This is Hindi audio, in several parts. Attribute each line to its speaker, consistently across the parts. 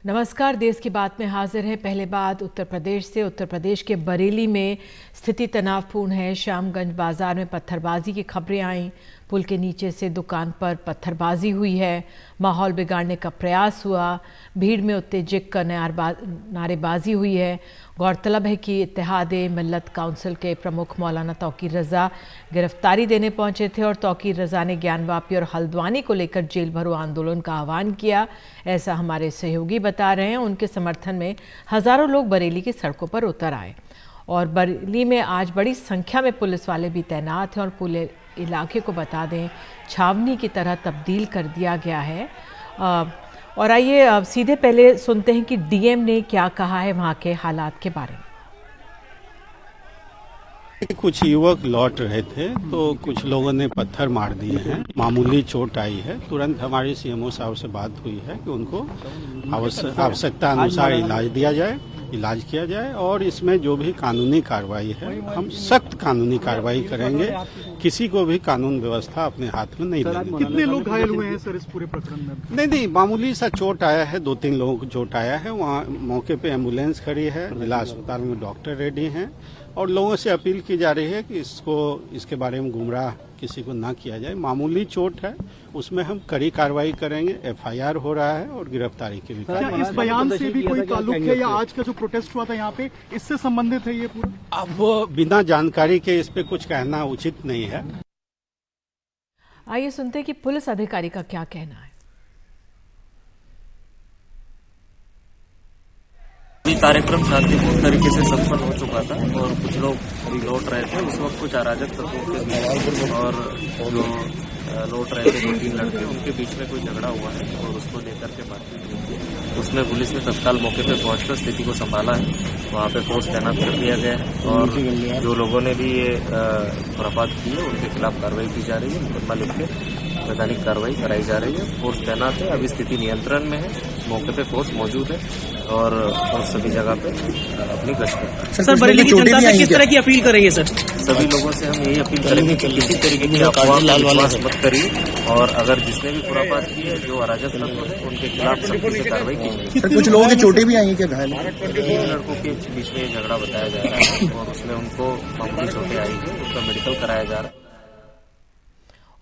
Speaker 1: नमस्कार। देश की बात में हाजिर है। पहले बात उत्तर प्रदेश से। उत्तर प्रदेश के बरेली में स्थिति तनावपूर्ण है। श्यामगंज बाजार में पत्थरबाजी की खबरें आईं। पुल के नीचे से दुकान पर पत्थरबाजी हुई है। माहौल बिगाड़ने का प्रयास हुआ। भीड़ में उत्तेजक नारेबाजी हुई है। गौरतलब है कि इत्तेहादे मिल्लत काउंसिल के प्रमुख मौलाना तौकीर रज़ा गिरफ्तारी देने पहुंचे थे और तौकीर रज़ा ने ज्ञानवापी और हल्द्वानी को लेकर जेल भरो आंदोलन का आह्वान किया, ऐसा हमारे सहयोगी बता रहे हैं। उनके समर्थन में हज़ारों लोग बरेली की सड़कों पर उतर आए और बरेली में आज बड़ी संख्या में पुलिस वाले भी तैनात हैं और पूरे इलाके को बता दें छावनी की तरह तब्दील कर दिया गया है। और आइए अब सीधे पहले सुनते हैं कि डीएम ने क्या कहा है वहाँ के हालात के बारे में।
Speaker 2: कुछ युवक लौट रहे थे तो कुछ लोगों ने पत्थर मार दिए हैं। मामूली चोट आई है। तुरंत हमारी सीएमओ साहब से बात हुई है कि उनको आवश्यकता अनुसार इलाज किया जाए और इसमें जो भी कानूनी कार्रवाई है हम सख्त कानूनी कार्रवाई करेंगे। किसी को भी कानून व्यवस्था अपने हाथ में नहीं लेंगे।
Speaker 3: कितने लोग घायल हुए हैं सर इस पूरे प्रकरण में?
Speaker 2: नहीं, मामूली सा चोट आया है। 2-3 लोगों को चोट आया है। वहाँ मौके पे एम्बुलेंस खड़ी है। जिला अस्पताल में डॉक्टर रेडी हैं और लोगों से अपील की जा रही है कि इसके बारे में गुमराह किसी को ना किया जाए। मामूली चोट है, उसमें हम कड़ी कार्रवाई करेंगे। एफआईआर हो रहा है और गिरफ्तारी की भी कार्रवाई।
Speaker 3: इस बयान से भी कोई ताल्लुक है या आज का जो प्रोटेस्ट हुआ था यहाँ पे इससे संबंधित है ये पूरा?
Speaker 2: अब वो बिना जानकारी के इस पे कुछ कहना उचित नहीं है।
Speaker 1: आइए सुनते हैं कि पुलिस अधिकारी का क्या कहना है।
Speaker 4: कार्यक्रम शांतिपूर्ण तरीके से संपन्न हो चुका था और कुछ लोग अभी लौट रहे थे। उस वक्त कुछ अराजक तत्वों के बीच और जो लौट रहे थे 2-3 लड़के, उनके बीच में कोई झगड़ा हुआ है और उसको लेकर के बातचीत हुई है। उसमें पुलिस ने तत्काल मौके पर पहुंचकर स्थिति को संभाला है। वहाँ पे फोर्स तैनात कर दिया गया है और जो लोगों ने भी ये खुरापात की है उनके खिलाफ कार्रवाई की जा रही है। मुकदमा लिख के वैधानिक कार्रवाई कराई जा रही है। फोर्स तैनात है। अभी स्थिति नियंत्रण में है। मौके पे फोर्स मौजूद है और सभी जगह पे अपनी गश्त है।
Speaker 5: सर बरेली की जनता से किस तरह की अपील करेंगे सर?
Speaker 4: सभी लोगों से हम यही अपील करेंगे कि किसी तरीके की अफवाह पर विश्वास मत करिए और अगर जिसने भी खुरापात की है, जो अराजक तत्व है, उनके खिलाफ सख्ती से कार्रवाई की जाएगी।
Speaker 5: कुछ लोगों की चोटें भी आई हैं क्या घायल?
Speaker 4: 3 लड़कों के बीच में झगड़ा बताया जा रहा है और उसमें उनको मामूली चोटें आई है, उसका मेडिकल कराया जा रहा है।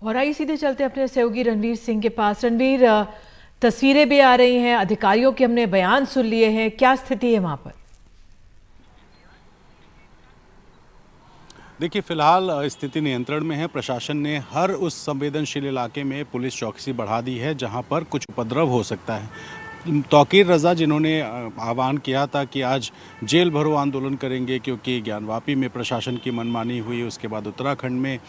Speaker 1: और आइए सीधे चलते अपने सहयोगी रणवीर सिंह के पास। रणवीर, तस्वीरें भी आ रही हैं, अधिकारियों के हमने बयान सुन लिए हैं, क्या स्थिति है वहां पर?
Speaker 6: देखिए, फिलहाल स्थिति नियंत्रण में है। प्रशासन ने हर उस संवेदनशील इलाके में पुलिस चौकसी बढ़ा दी है जहां पर कुछ उपद्रव हो सकता है। तौकीर रज़ा जिन्होंने आह्वान किया था कि आज जेल भरो आंदोलन करेंगे क्योंकि ज्ञानवापी में प्रशासन की मनमानी हुई, उसके बाद उत्तराखंड में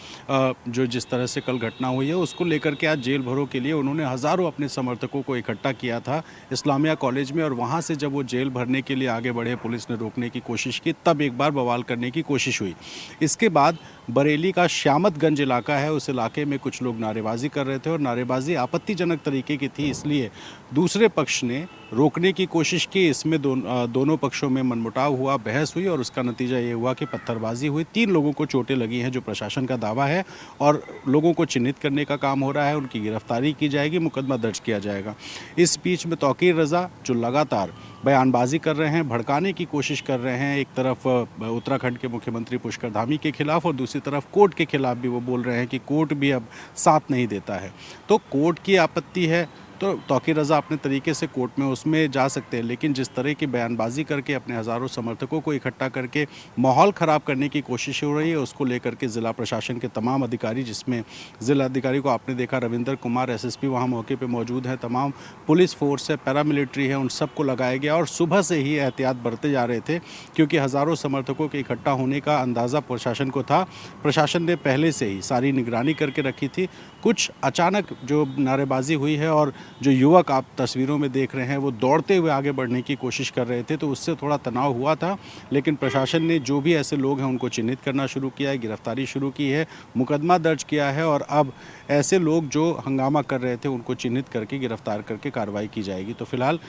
Speaker 6: जो जिस तरह से कल घटना हुई है उसको लेकर के आज जेल भरो के लिए उन्होंने हज़ारों अपने समर्थकों को इकट्ठा किया था इस्लामिया कॉलेज में। और वहाँ से जब वो जेल भरने के लिए आगे बढ़े, पुलिस ने रोकने की कोशिश की, तब एक बार बवाल करने की कोशिश हुई। इसके बाद बरेली का श्यामतगंज इलाका है, उस इलाके में कुछ लोग नारेबाजी कर रहे थे और नारेबाजी आपत्तिजनक तरीके की थी, इसलिए दूसरे पक्ष ने रोकने की कोशिश की। इसमें दोनों पक्षों में मनमुटाव हुआ, बहस हुई और उसका नतीजा ये हुआ कि पत्थरबाजी हुई। 3 लोगों को चोटें लगी हैं जो प्रशासन का दावा है और लोगों को चिन्हित करने का काम हो रहा है। उनकी गिरफ्तारी की जाएगी, मुकदमा दर्ज किया जाएगा। इस बीच में तौकीर रज़ा जो लगातार बयानबाजी कर रहे हैं, भड़काने की कोशिश कर रहे हैं, एक तरफ उत्तराखंड के मुख्यमंत्री पुष्कर धामी के खिलाफ और दूसरी तरफ कोर्ट के खिलाफ भी वो बोल रहे हैं कि कोर्ट भी अब साथ नहीं देता है। तो कोर्ट की आपत्ति है तो तौकीर रज़ा अपने तरीके से कोर्ट में उसमें जा सकते हैं, लेकिन जिस तरह की बयानबाजी करके अपने हज़ारों समर्थकों को इकट्ठा करके माहौल ख़राब करने की कोशिश हो रही है, उसको लेकर के ज़िला प्रशासन के तमाम अधिकारी, जिसमें ज़िला अधिकारी को आपने देखा रविंदर कुमार एसएसपी वहाँ मौके पे मौजूद हैं, तमाम पुलिस फोर्स है, पैरामिलिट्री है, उन सबको लगाया गया और सुबह से ही एहतियात बरते जा रहे थे क्योंकि हज़ारों समर्थकों के इकट्ठा होने का अंदाज़ा प्रशासन को था। प्रशासन ने पहले से ही सारी निगरानी करके रखी थी। कुछ अचानक जो नारेबाजी हुई है और जो युवक आप तस्वीरों में देख रहे हैं वो दौड़ते हुए आगे बढ़ने की कोशिश कर रहे थे, तो उससे थोड़ा तनाव हुआ था, लेकिन प्रशासन ने जो भी ऐसे लोग हैं उनको चिन्हित करना शुरू किया है, गिरफ्तारी शुरू की है, मुकदमा दर्ज किया है और अब ऐसे लोग जो हंगामा कर रहे थे उनको चिन्हित करके गिरफ्तार करके कार्रवाई की जाएगी। तो फिलहाल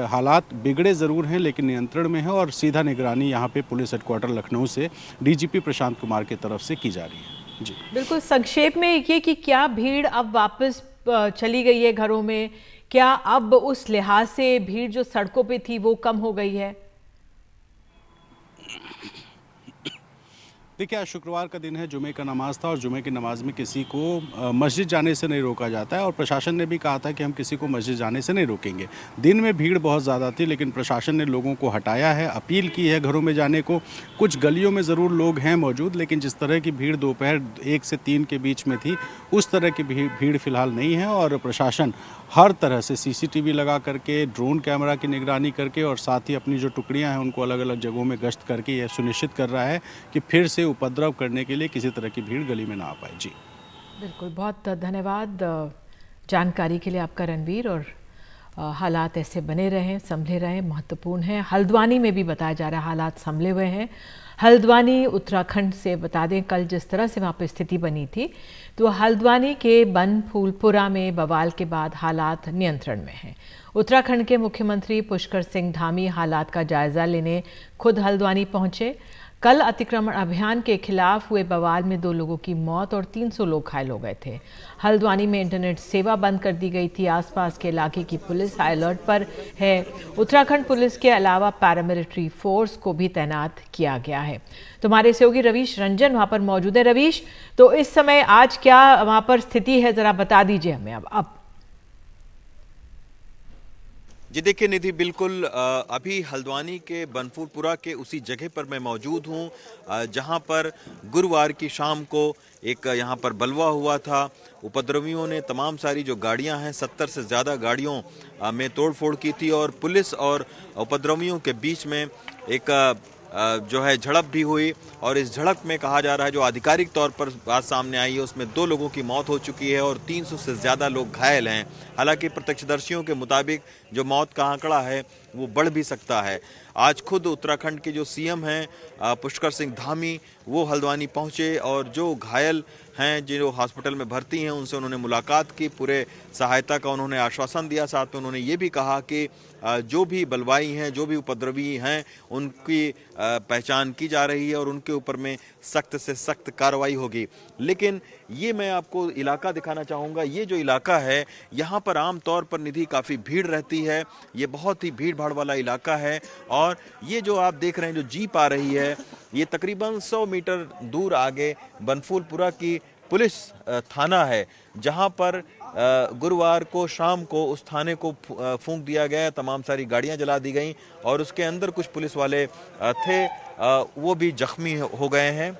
Speaker 6: हालात बिगड़े ज़रूर हैं लेकिन नियंत्रण में है और सीधा निगरानी यहाँ पे पुलिस हेडक्वार्टर लखनऊ से डीजीपी प्रशांत कुमार की तरफ से की जा रही है। जी
Speaker 1: बिल्कुल, संक्षेप में ये कि क्या भीड़ अब वापस चली गई है घरों में, क्या अब उस लिहाज से भीड़ जो सड़कों पे थी वो कम हो गई है?
Speaker 6: देखिए, आज शुक्रवार का दिन है, जुमे का नमाज था और जुमे की नमाज में किसी को मस्जिद जाने से नहीं रोका जाता है और प्रशासन ने भी कहा था कि हम किसी को मस्जिद जाने से नहीं रोकेंगे। दिन में भीड़ बहुत ज़्यादा थी, लेकिन प्रशासन ने लोगों को हटाया है, अपील की है घरों में जाने को। कुछ गलियों में ज़रूर लोग हैं मौजूद, लेकिन जिस तरह की भीड़ दोपहर 1 से 3 के बीच में थी, उस तरह की भीड़ फिलहाल नहीं है और प्रशासन हर तरह से CCTV लगा करके, ड्रोन कैमरा की निगरानी करके और साथ ही अपनी जो टुकड़ियां हैं उनको अलग अलग जगहों में गश्त करके यह सुनिश्चित कर रहा है कि फिर से उपद्रव करने के लिए किसी तरह की भीड़ गली में ना आ पाए। जी
Speaker 1: बिल्कुल, बहुत धन्यवाद जानकारी के लिए आपका रणवीर। और हालात ऐसे बने रहें, संभले रहें, महत्वपूर्ण है। हल्द्वानी में भी बताया जा रहा है हालात संभले हुए हैं। हल्द्वानी उत्तराखंड से बता दें, कल जिस तरह से वहाँ पर स्थिति बनी थी, तो हल्द्वानी के बनफूलपुरा में बवाल के बाद हालात नियंत्रण में हैं। उत्तराखंड के मुख्यमंत्री पुष्कर सिंह धामी हालात का जायजा लेने खुद हल्द्वानी पहुंचे। कल अतिक्रमण अभियान के खिलाफ हुए बवाल में 2 लोगों की मौत और 300 लोग घायल हो गए थे। हल्द्वानी में इंटरनेट सेवा बंद कर दी गई थी। आसपास के इलाके की पुलिस हाई अलर्ट पर है। उत्तराखंड पुलिस के अलावा पैरामिलिट्री फोर्स को भी तैनात किया गया है। तो हमारे सहयोगी रवीश रंजन वहां पर मौजूद है। रवीश, तो इस समय आज क्या वहां पर स्थिति है, जरा बता दीजिए हमें। अब
Speaker 7: जी देखिए निधि, बिल्कुल अभी हल्द्वानी के बनफूलपुरा के उसी जगह पर मैं मौजूद हूँ जहाँ पर गुरुवार की शाम को एक यहाँ पर बलवा हुआ था। उपद्रवियों ने तमाम सारी जो गाड़ियाँ हैं, 70 से ज़्यादा गाड़ियों में तोड़फोड़ की थी और पुलिस और उपद्रवियों के बीच में एक जो है झड़प भी हुई और इस झड़प में कहा जा रहा है, जो आधिकारिक तौर पर बात सामने आई है, उसमें 2 लोगों की मौत हो चुकी है और 300 से ज़्यादा लोग घायल हैं। हालांकि प्रत्यक्षदर्शियों के मुताबिक जो मौत का आंकड़ा है वो बढ़ भी सकता है। आज खुद उत्तराखंड के जो CM हैं पुष्कर सिंह धामी, वो हल्द्वानी पहुंचे और जो घायल हैं, जो हॉस्पिटल में भर्ती हैं, उनसे उन्होंने मुलाकात की। पूरे सहायता का उन्होंने आश्वासन दिया। साथ में उन्होंने ये भी कहा कि जो भी बलवाई हैं, जो भी उपद्रवी हैं, उनकी पहचान की जा रही है और उनके ऊपर में सख्त से सख्त कार्रवाई होगी। लेकिन ये मैं आपको इलाका दिखाना चाहूँगा। ये जो इलाका है, यहाँ पर आम तौर पर निधि काफ़ी भीड़ रहती है। ये बहुत ही भीड़ भाड़ वाला इलाका है और ये जो आप देख रहे हैं, जो जीप आ रही है, ये तकरीबन 100 मीटर दूर आगे बनफूलपुरा की पुलिस थाना है, जहां पर गुरुवार को शाम को उस थाने को फूंक दिया गया। तमाम सारी गाड़ियां जला दी गईं और उसके अंदर कुछ पुलिस वाले थे, वो भी जख्मी हो गए हैं।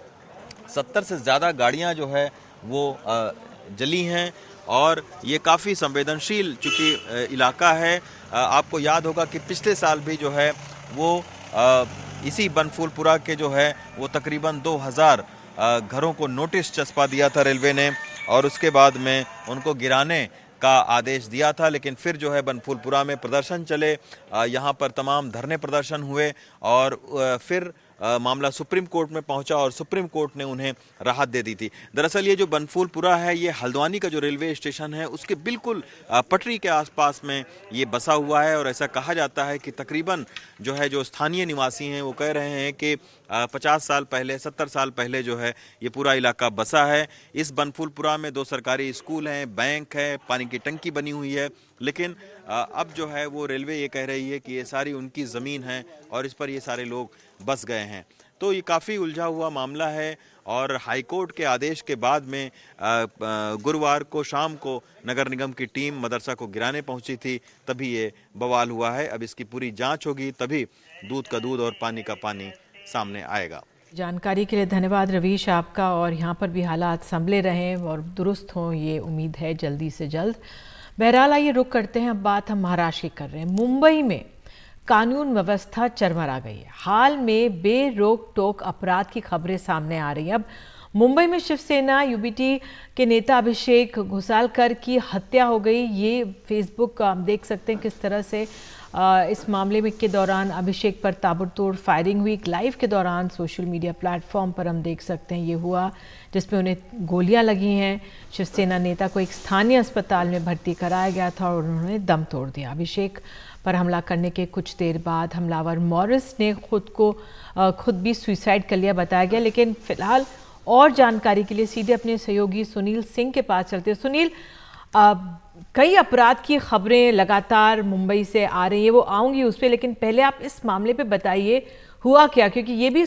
Speaker 7: 70 से ज़्यादा गाड़ियां जो है वो जली हैं और ये काफ़ी संवेदनशील चूँकि इलाका है। आपको याद होगा कि पिछले साल भी जो है वो इसी बनफूलपुरा के जो है वो तकरीबन 2000 घरों को नोटिस चस्पा दिया था रेलवे ने और उसके बाद में उनको गिराने का आदेश दिया था। लेकिन फिर जो है बनफूलपुरा में प्रदर्शन चले, यहाँ पर तमाम धरने प्रदर्शन हुए और फिर मामला सुप्रीम कोर्ट में पहुंचा और सुप्रीम कोर्ट ने उन्हें राहत दे दी थी। दरअसल ये जो बनफूलपुरा है, ये हल्द्वानी का जो रेलवे स्टेशन है उसके बिल्कुल पटरी के आसपास में ये बसा हुआ है और ऐसा कहा जाता है कि तकरीबन जो है, जो स्थानीय निवासी हैं वो कह रहे हैं कि 50 साल पहले, 70 साल पहले जो है ये पूरा इलाका बसा है। इस बनफूलपुरा में 2 सरकारी स्कूल हैं, बैंक है, पानी की टंकी बनी हुई है। लेकिन अब जो है वो रेलवे ये कह रही है कि ये सारी उनकी ज़मीन है और इस पर ये सारे लोग बस गए हैं। तो ये काफ़ी उलझा हुआ मामला है और हाईकोर्ट के आदेश के बाद में गुरुवार को शाम को नगर निगम की टीम मदरसा को गिराने पहुंची थी, तभी ये बवाल हुआ है। अब इसकी पूरी जांच होगी, तभी दूध का दूध और पानी का पानी सामने आएगा।
Speaker 1: जानकारी के लिए धन्यवाद रवीश आपका। और यहाँ पर भी हालात संभले रहें और दुरुस्त हों, ये उम्मीद है जल्दी से जल्द। बहरहाल आइए रुक करते हैं, अब बात हम महाराष्ट्र की कर रहे हैं। मुंबई में कानून व्यवस्था चरमरा गई है। हाल में बेरोक टोक अपराध की खबरें सामने आ रही हैं। अब मुंबई में शिवसेना UBT के नेता अभिषेक घुसालकर की हत्या हो गई। ये फेसबुक आप देख सकते हैं किस तरह से इस मामले में के दौरान अभिषेक पर ताबड़तोड़ फायरिंग हुई। लाइव के दौरान सोशल मीडिया प्लेटफॉर्म पर हम देख सकते हैं ये हुआ, जिसमें उन्हें गोलियां लगी हैं। शिवसेना नेता को एक स्थानीय अस्पताल में भर्ती कराया गया था और उन्होंने दम तोड़ दिया। अभिषेक पर हमला करने के कुछ देर बाद हमलावर मॉरिस ने खुद भी सुसाइड कर लिया बताया गया। लेकिन फिलहाल और जानकारी के लिए सीधे अपने सहयोगी सुनील सिंह के पास चलते हैं। सुनील, कई अपराध की खबरें लगातार मुंबई से आ रही है, वो आऊंगी उस पर, लेकिन पहले आप इस मामले पे बताइए हुआ क्या, क्योंकि ये भी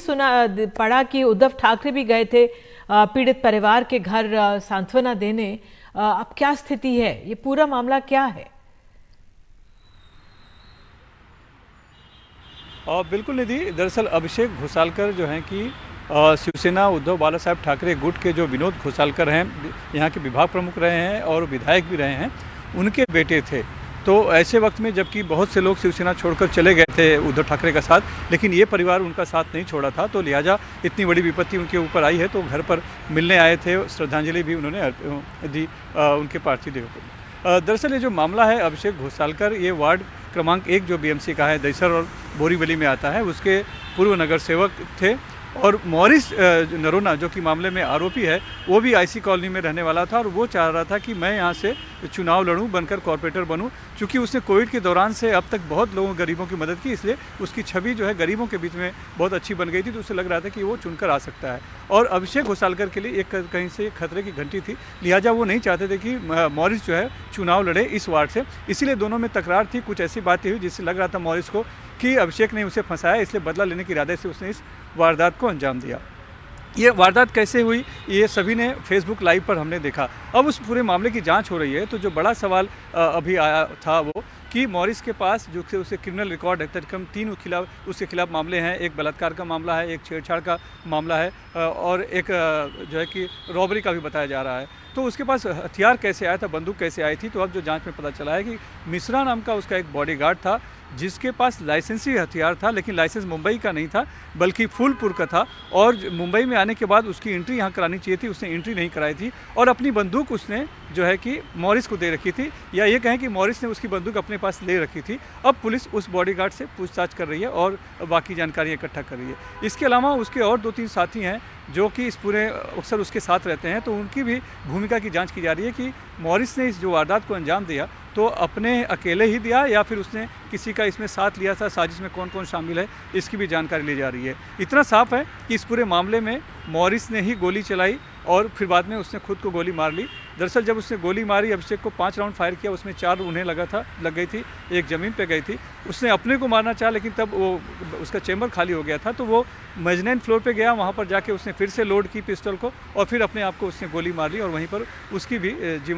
Speaker 1: पढ़ा कि उद्धव ठाकरे भी गए थे पीड़ित परिवार के घर सांत्वना देने। अब क्या स्थिति है, ये पूरा मामला क्या है?
Speaker 8: बिल्कुल निधि, दरअसल अभिषेक घोसालकर जो हैं कि शिवसेना उद्धव बाला साहब ठाकरे गुट के जो विनोद घोसालकर हैं, यहाँ के विभाग प्रमुख रहे हैं और विधायक भी रहे हैं, उनके बेटे थे। तो ऐसे वक्त में जबकि बहुत से लोग शिवसेना छोड़कर चले गए थे उद्धव ठाकरे का साथ, लेकिन ये परिवार उनका साथ नहीं छोड़ा था, तो लिहाजा इतनी बड़ी विपत्ति उनके ऊपर आई है तो घर पर मिलने आए थे, श्रद्धांजलि भी उन्होंने दी उनके पार्थिव देह को। दरअसल ये जो मामला है अभिषेक घोसालकर, ये वार्ड क्रमांक 1 जो बीएमसी का है, दहिसर और बोरीवली में आता है, उसके पूर्व नगर सेवक थे। और मॉरिस नरोना जो कि मामले में आरोपी है, वो भी आईसी कॉलोनी में रहने वाला था और वो चाह रहा था कि मैं यहाँ से चुनाव लड़ूं, बनकर कॉर्पोरेटर बनूं। चूँकि उसने कोविड के दौरान से अब तक बहुत लोगों गरीबों की मदद की, इसलिए उसकी छवि जो है गरीबों के बीच में बहुत अच्छी बन गई थी, तो उसे लग रहा था कि वो चुनकर आ सकता है। और अभिषेक घोसालकर के लिए एक कहीं से खतरे की घंटी थी, लिहाजा वो नहीं चाहते थे कि मॉरिस जो है चुनाव लड़े इस वार्ड से, इसीलिए दोनों में तकरार थी। कुछ ऐसी बातें हुई जिससे लग रहा था मॉरिस को कि अभिषेक ने उसे फंसाया, इसलिए बदला लेने के इरादे से उसने इस वारदात को अंजाम दिया। ये वारदात कैसे हुई, ये सभी ने फेसबुक लाइव पर हमने देखा। अब उस पूरे मामले की जांच हो रही है, तो जो बड़ा सवाल अभी आया था वो कि मॉरिस के पास जो उसे क्रिमिनल रिकॉर्ड है, तकरीबन 3 उसके खिलाफ मामले हैं। एक बलात्कार का मामला है, एक छेड़छाड़ का मामला है और एक जो है कि रॉबरी का भी बताया जा रहा है। तो उसके पास हथियार कैसे आया था, बंदूक कैसे आई थी, तो अब जो जांच में पता चला है कि मिश्रा नाम का उसका एक बॉडीगार्ड था जिसके पास लाइसेंसी हथियार था, लेकिन लाइसेंस मुंबई का नहीं था बल्कि फूलपुर का था। और मुंबई में आने के बाद उसकी एंट्री यहाँ करानी चाहिए थी, उसने एंट्री नहीं कराई थी और अपनी बंदूक उसने जो है कि मॉरिस को दे रखी थी, या ये कहें कि मॉरिस ने उसकी बंदूक अपने पास ले रखी थी। अब पुलिस उस बॉडीगार्ड से पूछताछ कर रही है और बाकी जानकारियाँ इकट्ठा कर रही है। इसके अलावा उसके और 2-3 साथी हैं जो कि इस पूरे अक्सर उसके साथ रहते हैं, तो उनकी भी भूमिका की जांच की जा रही है कि मॉरिस ने इस जो वारदात को अंजाम दिया तो अपने अकेले ही दिया या फिर उसने किसी का इसमें साथ लिया था, साजिश में कौन कौन शामिल है, इसकी भी जानकारी ली जा रही है। इतना साफ है कि इस पूरे मामले में मॉरिस ने ही गोली चलाई और फिर बाद में उसने खुद को गोली मार ली। दरअसल जब उसने गोली मारी, अभिषेक को 5 राउंड फायर किया, उसमें 4 उन्हें लग गई थी, एक ज़मीन पे गई थी। उसने अपने को मारना चाहा, लेकिन तब वो उसका चेम्बर खाली हो गया था, तो वो मेजनैन फ्लोर पे गया, वहाँ पर जाके उसने फिर से लोड की पिस्टल को और फिर अपने आप को उसने गोली मार ली और वहीं पर उसकी भी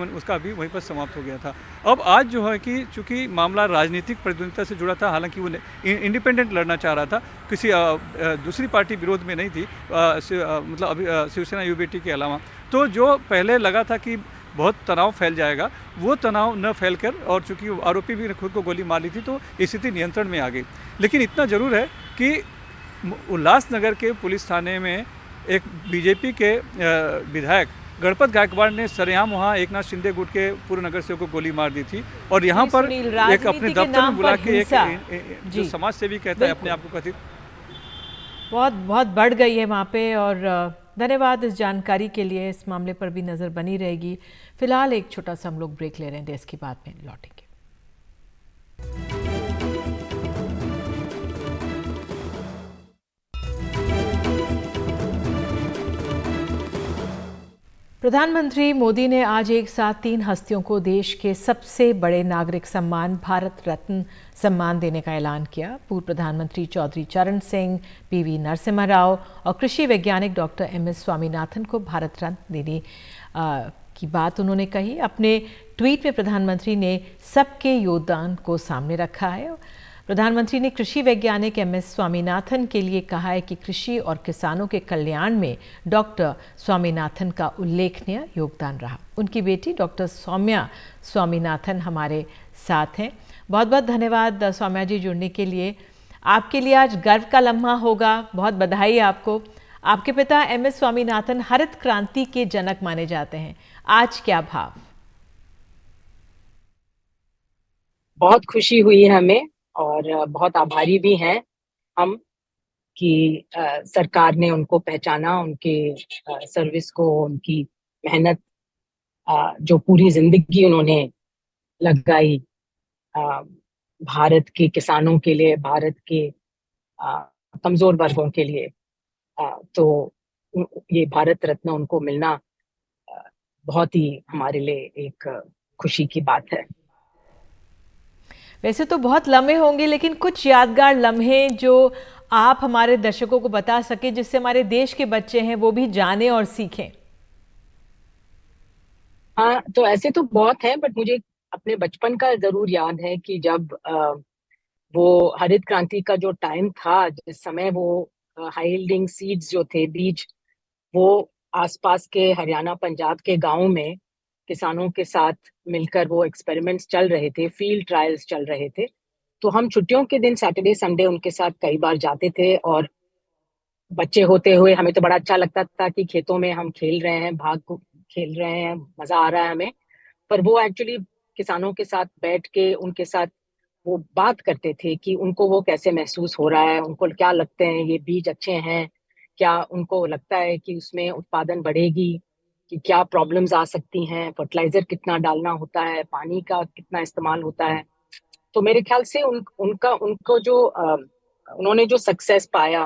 Speaker 8: उसका भी वहीं पर समाप्त हो गया था। अब आज जो है कि चूँकि मामला राजनीतिक प्रतिद्वंदिता से जुड़ा था, हालांकि वो इंडिपेंडेंट लड़ना चाह रहा था, किसी दूसरी पार्टी विरोध में नहीं थी, मतलब अभी शिवसेना यूबीटी के अलावा, तो जो पहले लगा था कि बहुत तनाव फैल जाएगा, वो तनाव न फैलकर, और चूंकि आरोपी भी ने खुद को गोली मार ली थी, तो स्थिति नियंत्रण में आ गई। लेकिन इतना ज़रूर है कि उल्लासनगर के पुलिस थाने में एक बीजेपी के विधायक गणपत गायकवाड़ ने सरेआम वहाँ एकनाथ शिंदे गुट के पूर्व नगर सेवक को गोली मार दी थी और यहाँ पर एक अपने दफ्तर में बुला के एक जो समाज सेवी कहता है अपने आप को कथित,
Speaker 1: बहुत बढ़ गई है वहाँ पे। और धन्यवाद इस जानकारी के लिए। इस मामले पर भी नज़र बनी रहेगी। फिलहाल एक छोटा सा हम लोग ब्रेक ले रहे हैं, देश की बात में लौटेंगे। प्रधानमंत्री मोदी ने आज एक साथ 3 हस्तियों को देश के सबसे बड़े नागरिक सम्मान भारत रत्न सम्मान देने का ऐलान किया। पूर्व प्रधानमंत्री चौधरी चरण सिंह, पीवी नरसिम्हा राव और कृषि वैज्ञानिक डॉक्टर MS स्वामीनाथन को भारत रत्न देने की बात उन्होंने कही। अपने ट्वीट में प्रधानमंत्री ने सबके योगदान को सामने रखा है। प्रधानमंत्री ने कृषि वैज्ञानिक MS स्वामीनाथन के लिए कहा है कि कृषि और किसानों के कल्याण में डॉक्टर स्वामीनाथन का उल्लेखनीय योगदान रहा। उनकी बेटी डॉक्टर सौम्या स्वामीनाथन हमारे साथ हैं। बहुत बहुत धन्यवाद सौम्या जी जुड़ने के लिए। आपके लिए आज गर्व का लम्हा होगा, बहुत बधाई आपको। आपके पिता MS स्वामीनाथन हरित क्रांति के जनक माने जाते हैं, आज क्या भाव?
Speaker 9: बहुत खुशी हुई है हमें और बहुत आभारी भी हैं हम कि सरकार ने उनको पहचाना, उनके सर्विस को, उनकी मेहनत जो पूरी जिंदगी उन्होंने लगाई भारत के किसानों के लिए, भारत के कमजोर वर्गों के लिए, तो ये भारत रत्न उनको मिलना बहुत ही हमारे लिए एक खुशी की बात है।
Speaker 1: वैसे तो बहुत लम्हे होंगे, लेकिन कुछ यादगार लम्हे जो आप हमारे दर्शकों को बता सके, जिससे हमारे देश के बच्चे हैं वो भी जाने और सीखें।
Speaker 9: हाँ, तो ऐसे तो बहुत हैं, बट मुझे अपने बचपन का जरूर याद है कि जब वो हरित क्रांति का जो टाइम था, जिस समय वो हाई यील्डिंग सीड्स जो थे, बीज, वो आसपास के हरियाणा पंजाब के गांवों में किसानों के साथ मिलकर वो एक्सपेरिमेंट्स चल रहे थे, फील्ड ट्रायल्स चल रहे थे। तो हम छुट्टियों के दिन सैटरडे संडे उनके साथ कई बार जाते थे, और बच्चे होते हुए हमें तो बड़ा अच्छा लगता था कि खेतों में हम खेल रहे हैं, खेल रहे हैं, मजा आ रहा है हमें। पर वो एक्चुअली किसानों के साथ बैठ के उनके साथ वो बात करते थे कि उनको वो कैसे महसूस हो रहा है, उनको क्या लगते हैं ये बीज अच्छे हैं, क्या उनको लगता है कि उसमें उत्पादन बढ़ेगी, कि क्या प्रॉब्लम्स आ सकती हैं, फर्टिलाइजर कितना डालना होता है, पानी का कितना इस्तेमाल होता है। तो मेरे ख्याल से उनको जो उन्होंने जो सक्सेस पाया,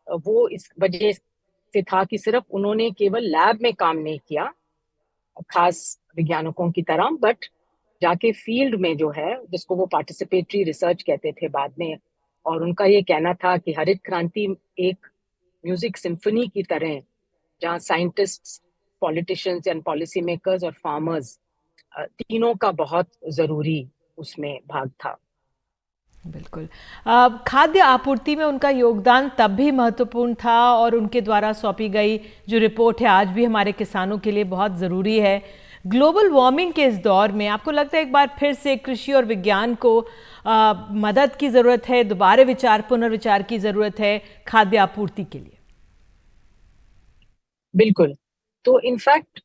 Speaker 9: वो इस वजह से था कि सिर्फ उन्होंने केवल लैब में काम नहीं किया खास वैज्ञानिकों की तरह, बट जाके फील्ड में जो है, जिसको वो पार्टिसिपेटरी रिसर्च कहते थे बाद में, और उनका ये कहना था कि हरित क्रांति एक म्यूजिक सिम्फनी की तरह, जहाँ scientists, politicians and policy makers और फार्मर्स, तीनों का बहुत जरूरी उसमें भाग था।
Speaker 1: बिल्कुल। खाद्य आपूर्ति में उनका योगदान तब भी महत्वपूर्ण था, और उनके द्वारा सौंपी गई जो रिपोर्ट है आज भी हमारे किसानों के लिए बहुत ज़रूरी है। ग्लोबल वार्मिंग के इस दौर में आपको लगता है एक बार फिर से कृषि और विज्ञान को मदद की ज़रूरत है, दोबारा पुनर्विचार की ज़रूरत है खाद्य आपूर्ति के लिए?
Speaker 9: बिल्कुल। तो इनफैक्ट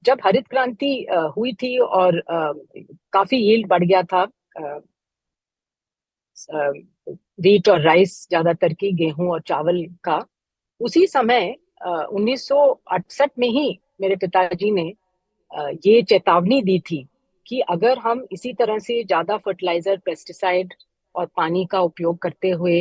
Speaker 9: जब हरित क्रांति हुई थी और काफी यील्ड बढ़ गया था, व्हीट और राइस ज्यादातर की, गेहूं और चावल का, उसी समय 1968 में ही मेरे पिताजी ने ये चेतावनी दी थी कि अगर हम इसी तरह से ज्यादा फर्टिलाइजर, पेस्टिसाइड और पानी का उपयोग करते हुए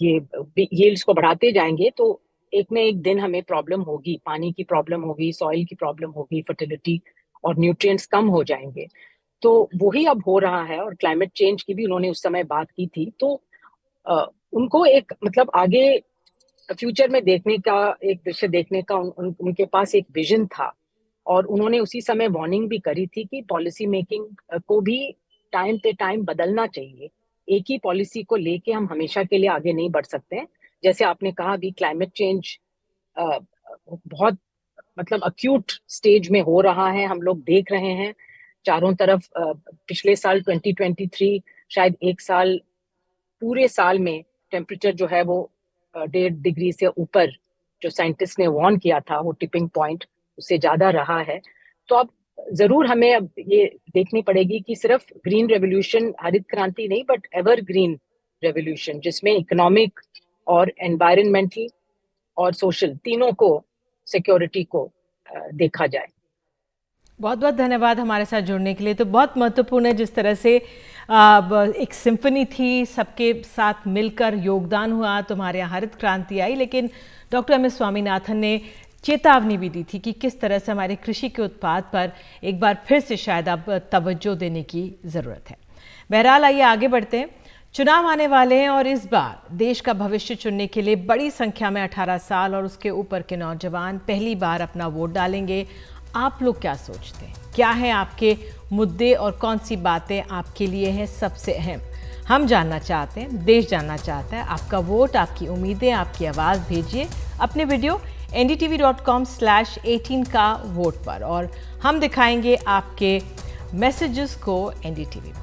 Speaker 9: ये यील्ड्स को बढ़ाते जाएंगे, तो एक न एक दिन हमें प्रॉब्लम होगी, पानी की प्रॉब्लम होगी, सॉइल की प्रॉब्लम होगी, फर्टिलिटी और न्यूट्रिएंट्स कम हो जाएंगे। तो वही अब हो रहा है, और क्लाइमेट चेंज की भी उन्होंने उस समय बात की थी। तो उनको एक मतलब आगे फ्यूचर में देखने का, एक दृश्य देखने का उनके पास एक विजन था, और उन्होंने उसी समय वार्निंग भी करी थी कि पॉलिसी मेकिंग को भी टाइम पे टाइम बदलना चाहिए। एक ही पॉलिसी को लेके हम हमेशा के लिए आगे नहीं बढ़ सकते हैं। जैसे आपने कहा भी, क्लाइमेट चेंज बहुत मतलब अक्यूट स्टेज में हो रहा है, हम लोग देख रहे हैं चारों तरफ। पिछले साल 2023 शायद एक साल, पूरे साल में टेम्परेचर जो है वो 1.5 डिग्री से ऊपर, जो साइंटिस्ट ने वार्न किया था, वो टिपिंग पॉइंट उससे ज्यादा रहा है। तो अब जरूर हमें अब ये देखनी पड़ेगी कि सिर्फ ग्रीन रेवोल्यूशन, हरित क्रांति नहीं, बट एवर ग्रीन रेवोल्यूशन, जिसमें इकोनॉमिक और एनवायरमेंटल और सोशल तीनों को, सिक्योरिटी को देखा जाए।
Speaker 1: बहुत बहुत धन्यवाद हमारे साथ जुड़ने के लिए। तो बहुत महत्वपूर्ण है जिस तरह से एक सिम्फनी थी, सबके साथ मिलकर योगदान हुआ, तुम्हारे यहाँ हरित क्रांति आई। लेकिन डॉक्टर एम एस स्वामीनाथन ने चेतावनी भी दी थी कि किस तरह से हमारे कृषि के उत्पाद पर एक बार फिर से शायद अब तवज्जो देने की ज़रूरत है। बहरहाल आइए आगे बढ़ते हैं। चुनाव आने वाले हैं, और इस बार देश का भविष्य चुनने के लिए बड़ी संख्या में 18 साल और उसके ऊपर के नौजवान पहली बार अपना वोट डालेंगे। आप लोग क्या सोचते हैं? क्या हैं आपके मुद्दे और कौन सी बातें आपके लिए हैं सबसे अहम? हम जानना चाहते हैं, देश जानना चाहता है। आपका वोट, आपकी उम्मीदें, आपकी आवाज़ भेजिए अपने वीडियो ndtv.com/18 का वोट पर, और हम दिखाएंगे आपके मैसेजेस को एनडीटीवी पर।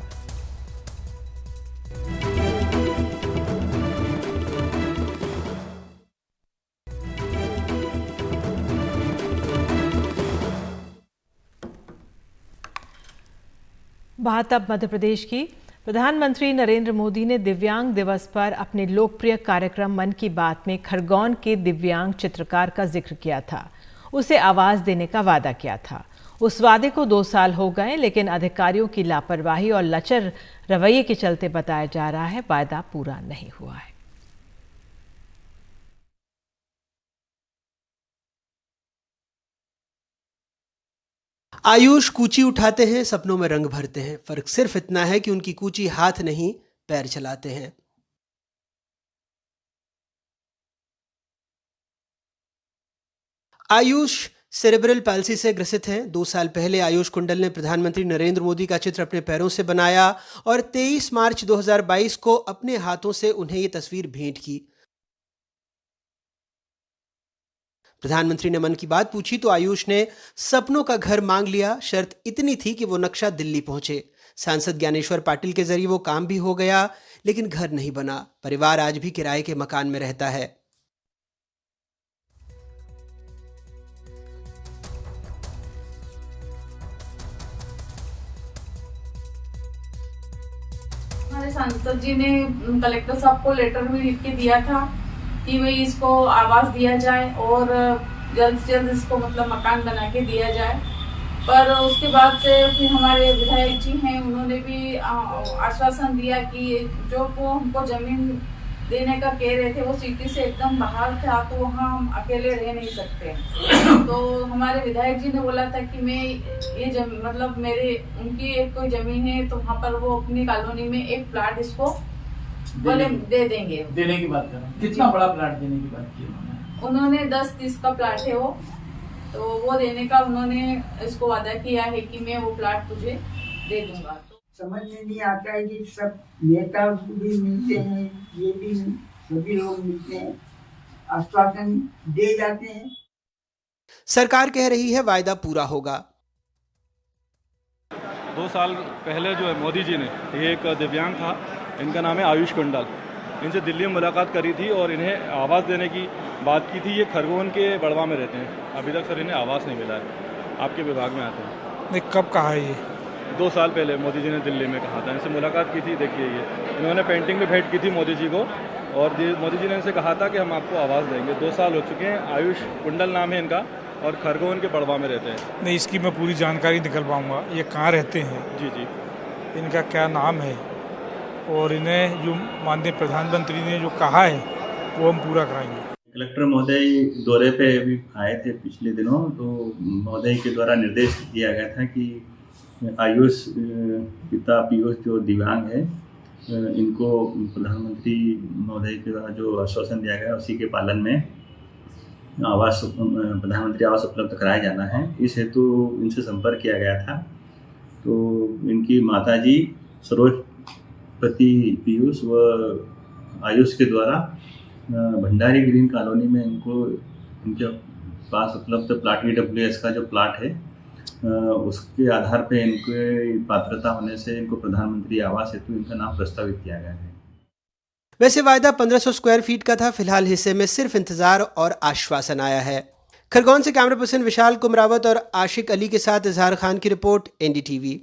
Speaker 1: बात अब मध्य प्रदेश की। प्रधानमंत्री नरेंद्र मोदी ने दिव्यांग दिवस पर अपने लोकप्रिय कार्यक्रम मन की बात में खरगोन के दिव्यांग चित्रकार का जिक्र किया था। उसे आवाज देने का वादा किया था। उस वादे को 2 साल हो गए, लेकिन अधिकारियों की लापरवाही और लचर रवैये के चलते बताया जा रहा है वादा पूरा नहीं हुआ है।
Speaker 10: आयुष कूची उठाते हैं, सपनों में रंग भरते हैं। फर्क सिर्फ इतना है कि उनकी कूची हाथ नहीं पैर चलाते हैं। आयुष सेरेब्रल पाल्सी से ग्रसित हैं। 2 साल पहले आयुष कुंडल ने प्रधानमंत्री नरेंद्र मोदी का चित्र अपने पैरों से बनाया और 23 मार्च 2022 को अपने हाथों से उन्हें ये तस्वीर भेंट की। प्रधानमंत्री ने मन की बात पूछी तो आयुष ने सपनों का घर मांग लिया। शर्त इतनी थी कि वो नक्शा दिल्ली पहुंचे। सांसद ज्ञानेश्वर पाटिल के जरिए वो काम भी हो गया, लेकिन घर नहीं बना। परिवार आज भी किराए के मकान में रहता है।
Speaker 11: हमारे सांसद जी ने कलेक्टर साहब को लेटर भी लिख के दिया था कि भाई इसको आवास दिया जाए और जल्द से जल्द इसको मतलब मकान बना के दिया जाए। पर उसके बाद से फिर हमारे विधायक जी हैं, उन्होंने भी आश्वासन दिया कि जो वो हमको जमीन देने का कह रहे थे वो सिटी से एकदम बाहर था, तो वहाँ हम अकेले रह नहीं सकते। तो हमारे विधायक जी ने बोला था कि मैं ये मतलब मेरे उनकी एक कोई जमीन है, तो वहाँ पर वो अपनी कॉलोनी में एक प्लाट इसको बोले दे देंगे।
Speaker 12: देने की बात कर रहे हैं। कितना बड़ा प्लाट देने की बात की
Speaker 11: उन्होंने? 10-30 का प्लाट है वो, तो वो देने का उन्होंने इसको वादा किया है कि मैं वो प्लाट तुझे दे दूंगा।
Speaker 13: समझ में नहीं आता है कि सब नेता भी मिलते हैं, ये भी सभी लोग मिलते हैं, आश्वासन दे जाते हैं।
Speaker 10: सरकार कह रही है वायदा पूरा होगा।
Speaker 8: 2 साल पहले जो है मोदी जी ने, ये एक दिव्यांग था, इनका नाम है आयुष कुंडल, इनसे दिल्ली में मुलाकात करी थी और इन्हें आवास देने की बात की थी। ये खरगोन के बड़वा में रहते हैं। अभी तक सर इन्हें आवास नहीं मिला है। आपके विभाग में आते हैं।
Speaker 12: नहीं, कब कहा है ये?
Speaker 8: 2 साल पहले मोदी जी ने दिल्ली में कहा था, इनसे मुलाकात की थी। देखिए ये इन्होंने पेंटिंग भी भेंट की थी मोदी जी को, और मोदी जी ने इनसे कहा था कि हम आपको आवास देंगे। 2 साल हो चुके हैं। आयुष कुंडल नाम है इनका और खरगोन के बड़वा में रहते हैं।
Speaker 12: नहीं, इसकी मैं पूरी जानकारी निकलवाऊंगा। ये कहाँ रहते हैं?
Speaker 8: जी जी,
Speaker 12: इनका क्या नाम है, और इन्हें जो माननीय प्रधानमंत्री ने जो कहा है वो हम पूरा कराएंगे।
Speaker 14: कलेक्टर महोदय दौरे पे अभी आए थे पिछले दिनों, तो महोदय के द्वारा निर्देश दिया गया था कि आयुष पिता पीयूष जो दिव्यांग है, इनको प्रधानमंत्री महोदय के द्वारा जो आश्वासन दिया गया उसी के पालन में आवास प्रधानमंत्री आवास उपलब्ध कराया जाना है। इस हेतु इनसे संपर्क किया गया था। तो इनकी माताजी सरोजपति पीयूष व आयुष के द्वारा भंडारी ग्रीन कॉलोनी में इनके पास उपलब्ध प्लाट EWS का जो प्लाट है, उसके आधार पे इनके पात्रता होने से इनको प्रधानमंत्री आवास हेतु इनका नाम प्रस्तावित किया गया है।
Speaker 10: वैसे वायदा 1500 स्क्वायर फीट का था। फिलहाल हिस्से में सिर्फ इंतजार और आश्वासन आया है। खरगोन से कैमरा पर्सन विशाल कुमरावत और आशिक अली के साथ इजहार खान की रिपोर्ट, NDTV।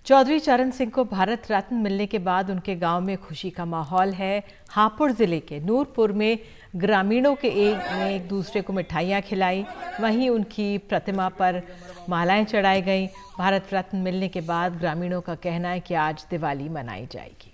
Speaker 1: चौधरी चरण सिंह को भारत रत्न मिलने के बाद उनके गांव में खुशी का माहौल है। हापुड़ जिले के नूरपुर में ग्रामीणों के एक दूसरे को मिठाइयाँ खिलाई, वहीं उनकी प्रतिमा पर मालाएं चढ़ाई गईं। भारत रत्न मिलने के बाद ग्रामीणों का कहना है कि आज दिवाली मनाई जाएगी।